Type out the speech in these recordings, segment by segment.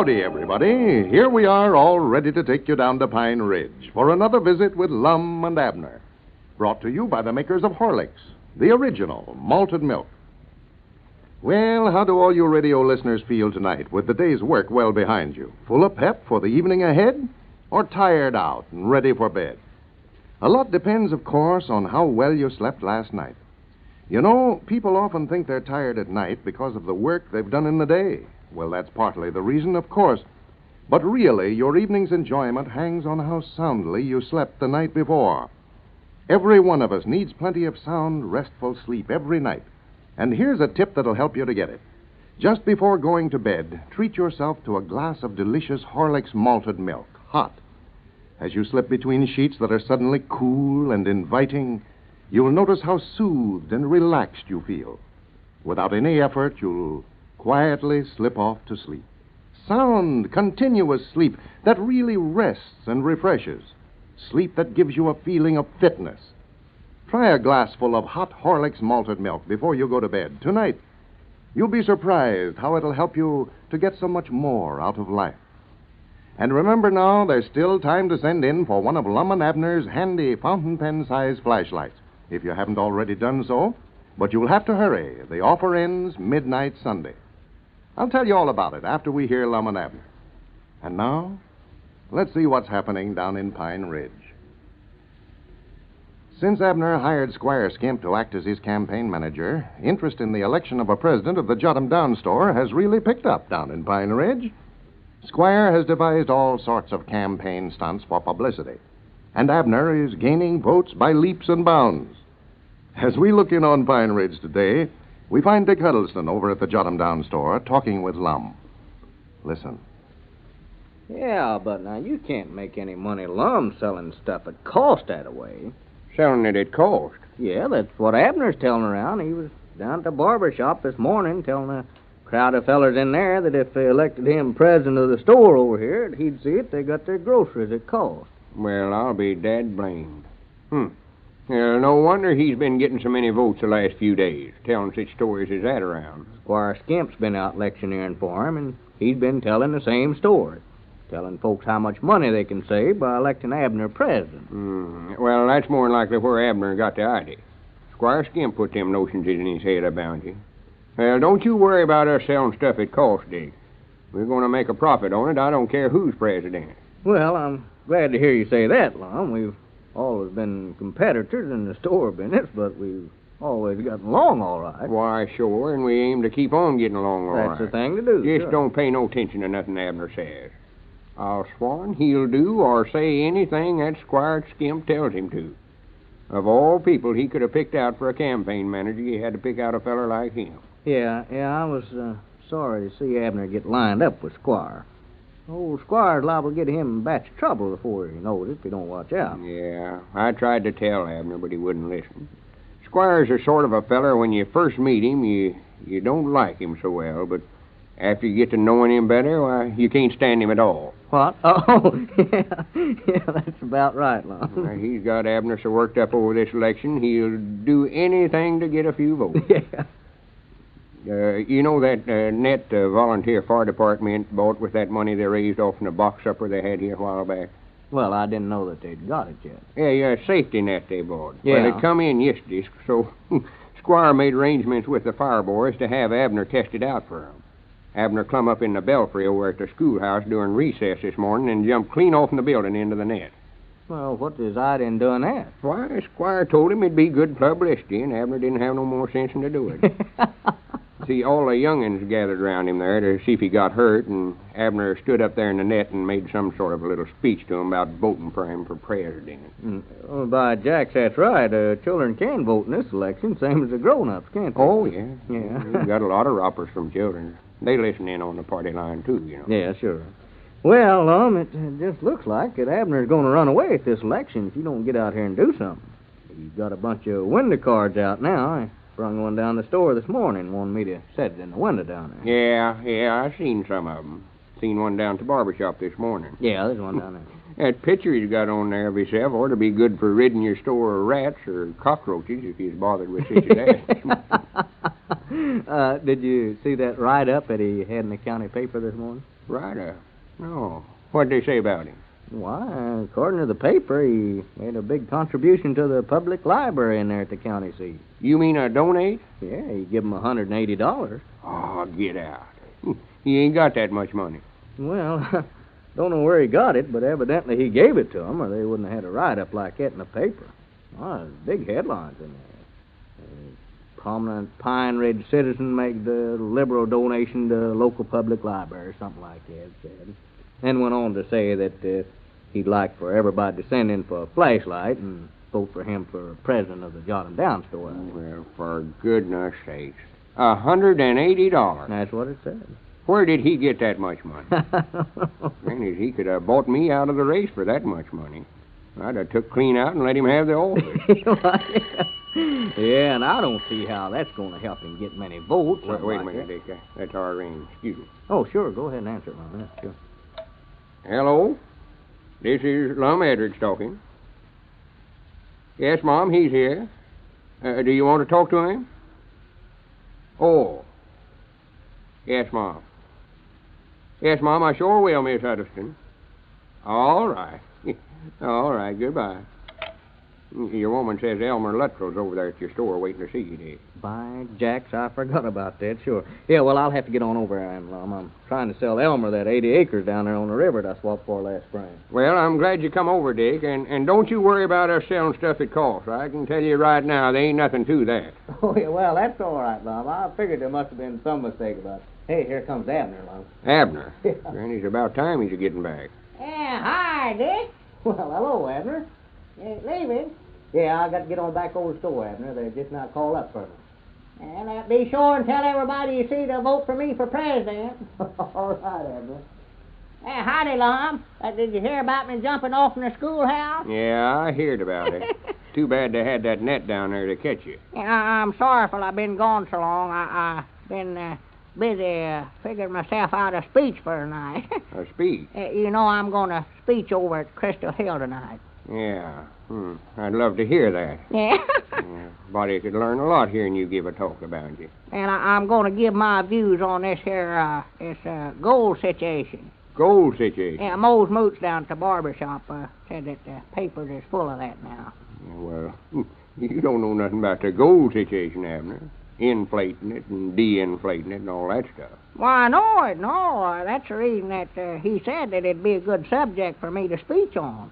Howdy, everybody. Here we are, all ready to take you down to Pine Ridge for another visit with Lum and Abner. Brought to you by the makers of Horlicks, the original malted milk. Well, how do all you radio listeners feel tonight with the day's work well behind you? Full of pep for the evening ahead? Or tired out and ready for bed? A lot depends, of course, on how well you slept last night. You know, people often think they're tired at night because of the work they've done in the day. Well, that's partly the reason, of course. But really, your evening's enjoyment hangs on how soundly you slept the night before. Every one of us needs plenty of sound, restful sleep every night. And here's a tip that'll help you to get it. Just before going to bed, treat yourself to a glass of delicious Horlicks malted milk, hot. As you slip between sheets that are suddenly cool and inviting, you'll notice how soothed and relaxed you feel. Without any effort, you'll quietly slip off to sleep. Sound, continuous sleep that really rests and refreshes. Sleep that gives you a feeling of fitness. Try a glassful of hot Horlicks malted milk before you go to bed tonight. You'll be surprised how it'll help you to get so much more out of life. And remember now, there's still time to send in for one of Lum and Abner's handy fountain pen-sized flashlights, if you haven't already done so. But you'll have to hurry. The offer ends midnight Sunday. I'll tell you all about it after we hear Lum and Abner. And now, let's see what's happening down in Pine Ridge. Since Abner hired Squire Skimp to act as his campaign manager, interest in the election of a president of the Jot 'em Down store has really picked up down in Pine Ridge. Squire has devised all sorts of campaign stunts for publicity, and Abner is gaining votes by leaps and bounds. As we look in on Pine Ridge today, we find Dick Huddleston over at the Jot 'em Down store talking with Lum. Listen. Yeah, but now you can't make any money, Lum, selling stuff at cost that way. Selling it at cost? Yeah, that's what Abner's telling around. He was down at the barber shop this morning telling a crowd of fellers in there that if they elected him president of the store over here, he'd see it they got their groceries at cost. Well, I'll be dad blamed. No wonder he's been getting so many votes the last few days, telling such stories as that around. Squire Skimp's been out electioneering for him, and he's been telling the same story. Telling folks how much money they can save by electing Abner president. Well, that's more than likely where Abner got the idea. Squire Skimp put them notions in his head about you. Well, don't you worry about us selling stuff at cost, Dick. We're going to make a profit on it. I don't care who's president. Well, I'm glad to hear you say that, Lum. We've always been competitors in the store business, but we've always gotten along all right. Why, sure, and we aim to keep on getting along all right. That's the thing to do. Just sure. don't pay no attention to nothing Abner says. I'll swan he'll do or say anything that Squire Skimp tells him to. Of all people he could have picked out for a campaign manager, he had to pick out a feller like him. Yeah, I was sorry to see Abner get lined up with Squire. Old Squire's liable to get him in a batch of trouble before he knows it if he don't watch out. Yeah, I tried to tell Abner, but he wouldn't listen. Squire's a sort of a feller when you first meet him, you don't like him so well, but after you get to knowing him better, why, you can't stand him at all. What? Oh, yeah, that's about right, Lum. He's got Abner so worked up over this election, he'll do anything to get a few votes. Yeah. You know that net volunteer fire department bought with that money they raised off in the box supper they had here a while back? Well, I didn't know that they'd got it yet. Yeah, safety net they bought. Yeah. Well, it come in yesterday, so Squire made arrangements with the fire boys to have Abner tested out for 'em. Abner clumb up in the belfry over at the schoolhouse during recess this morning and jumped clean off in the building into the net. Well, what does I in doing that? Why, Squire told him it'd be good publicity, and Abner didn't have no more sense than to do it. See, all the young'uns gathered around him there to see if he got hurt, and Abner stood up there in the net and made some sort of a little speech to him about voting for him for president. Well, by Jacks, that's right. Children can vote in this election, same as the grown-ups, can't they? Oh, yeah. Yeah. We've got a lot of roppers from children. They listen in on the party line, too, you know. Yeah, sure. Well, it just looks like that Abner's going to run away at this election if you don't get out here and do something. He's got a bunch of window cards out now. I brung one down the store this morning, wanted me to set it in the window down there. Yeah, I seen some of them. Seen one down at the barber shop this morning. Yeah, there's one down there. That picture he's got on there of himself ought to be good for ridding your store of rats or cockroaches if he's bothered with such as that. Did you see that write-up that he had in the county paper this morning? Right. No. What'd they say about him? Why, according to the paper, he made a big contribution to the public library in there at the county seat. You mean a donate? Yeah, he give him $180. Oh, get out. He ain't got that much money. Well, don't know where he got it, but evidently he gave it to him, or they wouldn't have had a write-up like that in the paper. Oh, there's big headlines in there. Prominent Pine Ridge citizen made the liberal donation to local public library, or something like that, it said. And went on to say that he'd like for everybody to send in for a flashlight and vote for him for president of the Jot 'em Down store. Well, for goodness sakes. $180. That's what it said. Where did he get that much money? Granted, he could have bought me out of the race for that much money. I'd have took clean out and let him have the office. Yeah, and I don't see how that's going to help him get many votes. Wait a minute, Dick. That's our ring. Excuse me. Oh, sure. Go ahead and answer it, Mom. Yeah, sure. Hello? This is Lum and Abner talking. Yes, Mom, he's here. Do you want to talk to him? Oh. Yes, Mom. Yes, Mom, I sure will, Miss Huddleston. All right. All right, goodbye. Your woman says Elmer Luttrell's over there at your store waiting to see you, Dick. By Jacks, I forgot about that, sure. Yeah, well, I'll have to get on over there, and I'm trying to sell Elmer that 80 acres down there on the river that I swapped for last spring. Well, I'm glad you come over, Dick, and don't you worry about us selling stuff at cost. I can tell you right now, there ain't nothing to that. Oh, yeah, well, that's all right, Lum. I figured there must have been some mistake about it. Hey, here comes Abner, Lum. Abner? Granny's about time he's getting back. Yeah, hi, Dick. Well, hello, Abner. You ain't leaving? Yeah, I got to get on back over to the store, Abner. They just not called up for me. And be sure and tell everybody you see to vote for me for president. All right, Abner. Hey, howdy, Lum. Did you hear about me jumping off in the schoolhouse? Yeah, I heard about it. Too bad they had that net down there to catch you. Yeah, I'm sorry for I've been gone so long. I've been busy figuring myself out a speech for tonight. A speech? You know I'm going to speech over at Crystal Hill tonight. Yeah. I'd love to hear that. Yeah. Body could learn a lot hearing you give a talk about you. And I'm going to give my views on this here gold situation. Gold situation? Yeah, Moe's Moots down at the barber shop said that the papers is full of that now. Yeah, well, you don't know nothing about the gold situation, Abner. Inflating it and de-inflating it and all that stuff. Why, no. That's the reason that he said that it'd be a good subject for me to speech on.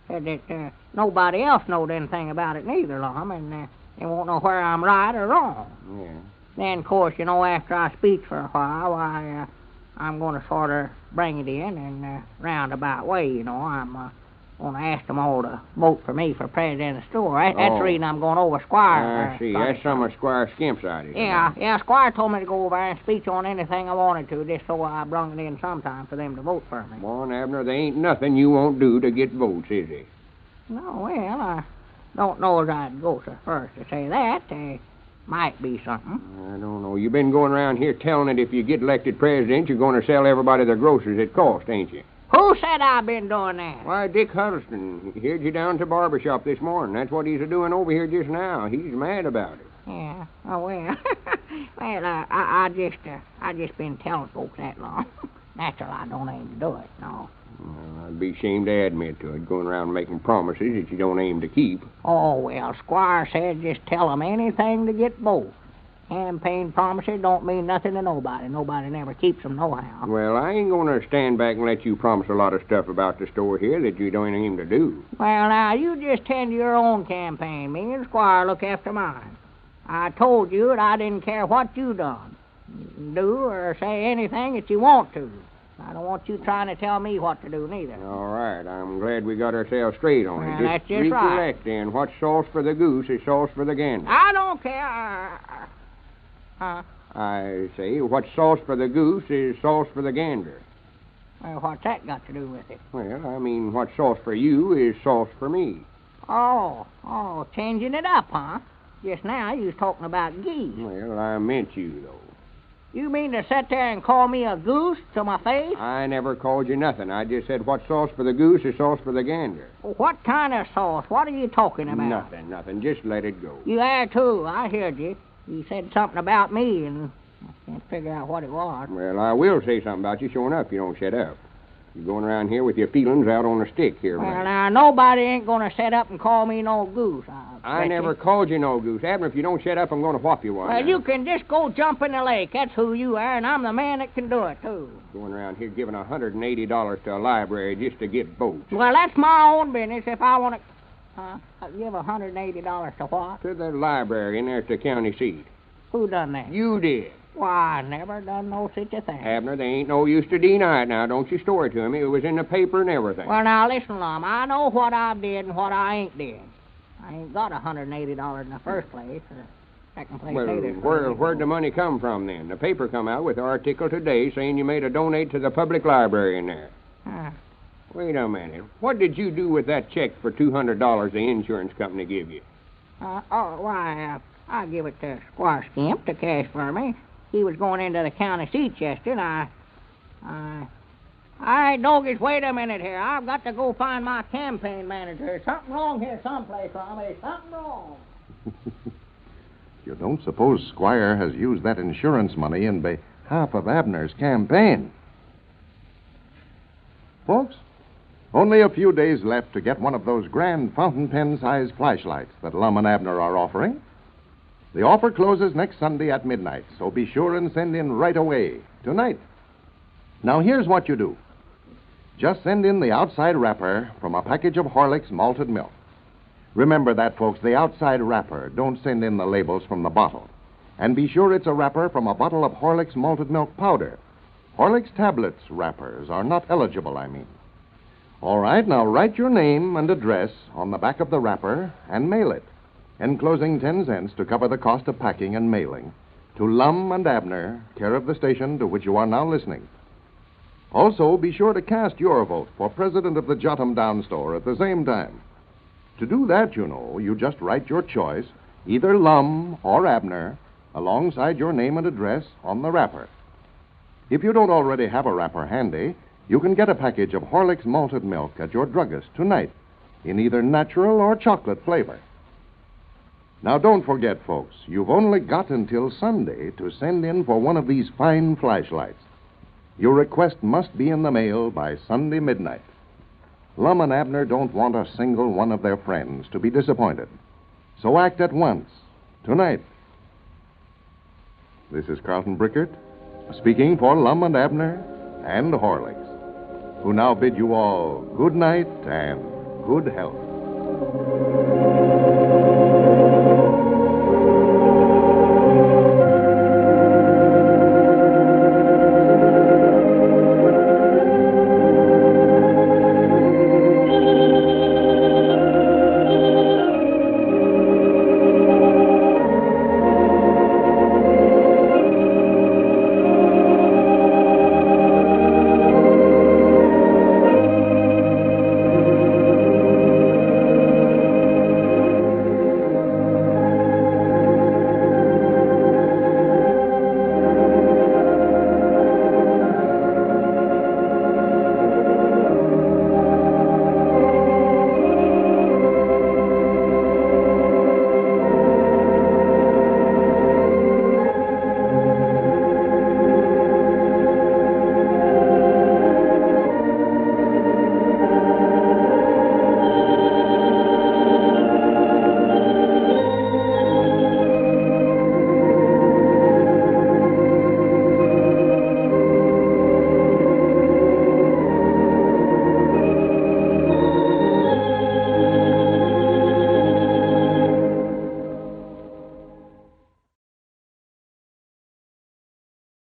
Said that nobody else knowed anything about it neither, Lum, and they won't know where I'm right or wrong. Yeah. Then, of course, after I speak for a while, I'm going to sort of bring it in a roundabout way, I'm going to ask them all to vote for me for president of the store. That's the reason I'm going over Squire. I see. That's some of Squire Skimp's ideas. Yeah, Squire told me to go over there and speech on anything I wanted to, just so I brung it in sometime for them to vote for me. Come on, Abner, there ain't nothing you won't do to get votes, is there? No, well, I don't know as I'd go so first to say that. Might be something. I don't know. You've been going around here telling that if you get elected president, you're going to sell everybody their groceries at cost, ain't you? Who said I've been doing that? Why, Dick Huddleston. He heard you down to the barber shop this morning. That's what he's doing over here just now. He's mad about it. Yeah. Oh, well. Well, I just been telling folks that long. Natural, I don't aim to do it, no. Well, I'd be ashamed to admit to it, going around making promises that you don't aim to keep. Oh, well, Squire said just tell 'em anything to get votes. Campaign promises don't mean nothing to nobody. Nobody never keeps them nohow. Well, I ain't going to stand back and let you promise a lot of stuff about the store here that you don't aim to do. Well, now, you just tend to your own campaign. Me and Squire look after mine. I told you that I didn't care what you done. Do or say anything that you want to. I don't want you trying to tell me what to do, neither. All right. I'm glad we got ourselves straight on it. That's just right. Recollect, then, what's sauce for the goose is sauce for the gander. I don't care. I say, what's sauce for the goose is sauce for the gander. Well, what's that got to do with it? Well, I mean, what's sauce for you is sauce for me. Oh, changing it up, huh? Just now you was talking about geese. Well, I meant you, though. You mean to sit there and call me a goose to my face? I never called you nothing. I just said what's sauce for the goose is sauce for the gander. What kind of sauce? What are you talking about? Nothing. Just let it go. You are, too. I heard you. You said something about me, and Can't figure out what it was. Well, I will say something about you showing up if you don't shut up. You're going around here with your feelings out on the stick here, Well, man. now, nobody ain't going to set up and call me no goose. I never called you no goose. Abner, if you don't shut up, I'm going to whop you one. Well, now. you can just go jump in the lake. That's who you are, and I'm the man that can do it, too. Going around here giving $180 to a library just to get boats. Well, that's my own business. If I want to give $180 to what? To the library in there at the county seat. Who done that? You did. Why, I never done no such a thing. Abner, there ain't no use to deny it now. Don't you store it to me. It was in the paper and everything. Well, now, listen, Lum. I know what I did and what I ain't did. I ain't got $180 in the first place. Second place, Well, where'd the money come from then? The paper come out with an article today saying you made a donate to the public library in there. Wait a minute. What did you do with that check for $200 the insurance company give you? I give it to Squire Skimp to cash for me. He was going into the county seat yesterday, and I doggies, wait a minute here. I've got to go find my campaign manager. There's something wrong here someplace, Tommy. Something wrong. You don't suppose Squire has used that insurance money in behalf of Abner's campaign? Folks, only a few days left to get one of those grand fountain pen-sized flashlights that Lum and Abner are offering. The offer closes next Sunday at midnight, so be sure and send in right away, tonight. Now, here's what you do. Just send in the outside wrapper from a package of Horlicks malted milk. Remember that, folks, the outside wrapper. Don't send in the labels from the bottle. And be sure it's a wrapper from a bottle of Horlicks malted milk powder. Horlicks tablets wrappers are not eligible, I mean. All right, now write your name and address on the back of the wrapper and mail it, enclosing 10 cents to cover the cost of packing and mailing, to Lum and Abner, care of the station to which you are now listening. Also, be sure to cast your vote for president of the Jotham Down store at the same time. To do that, you know, you just write your choice, either Lum or Abner, alongside your name and address on the wrapper. If you don't already have a wrapper handy, you can get a package of Horlicks malted milk at your druggist tonight, in either natural or chocolate flavor. Now, don't forget, folks, you've only got until Sunday to send in for one of these fine flashlights. Your request must be in the mail by Sunday midnight. Lum and Abner don't want a single one of their friends to be disappointed. So act at once, tonight. This is Carlton Brickert, speaking for Lum and Abner and Horlicks, who now bid you all good night and good health.